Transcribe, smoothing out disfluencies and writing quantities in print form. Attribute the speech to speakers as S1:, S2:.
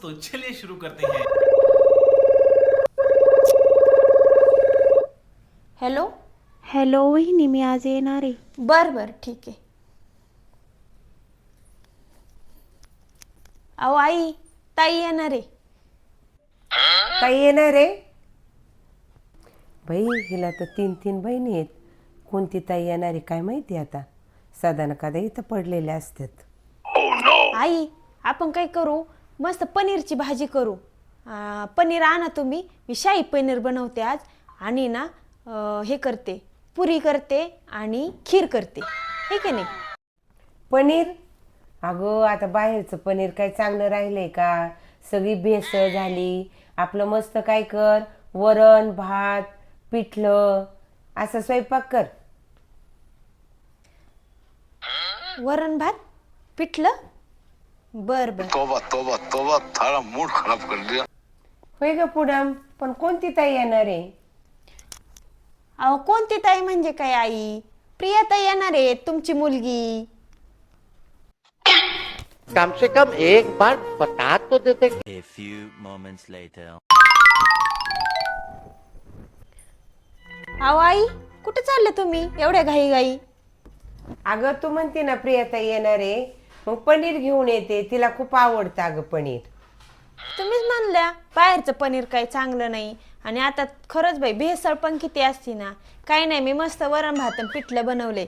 S1: तो चलिए शुरू करते हैं।
S2: हॅलो.
S3: हॅलो वहिनी, मी आज येणार आहे.
S2: बर बर ठीक आहे. अहो आई, ताई येणार आहे.
S4: काही येणार आहे बाई? हिला तर 3 बहिणी आहेत. कोणती ताई येणार आहे काय माहिती. आता साधारण कदा इथं पडलेल्या असतात.
S2: आई, आपण काय करू, मस्त पनीरची भाजी करू. पनीर आणा तुम्ही, मी शाही पनीर बनवते आज. आणि ना हे करते, पुरी करते आणि खीर करते, हे की नाही.
S4: पनीर? अगं आता बाहेरचं पनीर काय चांगलं राहिलंय का? सगळी भेसळ झाली. आपलं मस्त काय कर, वरण भात पिठलं असं स्वयंपाक कर.
S2: वरण भात पिठलं? बर बर.
S5: तोबा तोबा तोबा, थारा मूड खराब कर दिया.
S4: होय ग पुनम, पण कोणती ताई येणार आहे?
S2: अहो कोणती ताई म्हणजे काय आई? प्रिया ताई येणार आहे, तुमची मुलगी.
S6: कम से कम एक बार बता तो देते.
S7: A few moments later.
S2: अहो आई, कुठे चालले तुम्ही एवढ्या घाई घाई?
S4: अगं तू म्हणते ना प्रियाताई येणार आहे, मग पनीर घेऊन येते. तिला खूप आवडतं अगं पनीर.
S2: तुम्हीच म्हणल्या बाहेरचं पनीर काही चांगलं नाही. आणि आता खरंच बाई भेसळ पण किती असती ना. काही नाही, मी मस्त वरण भात आणि पिठलं बनवले.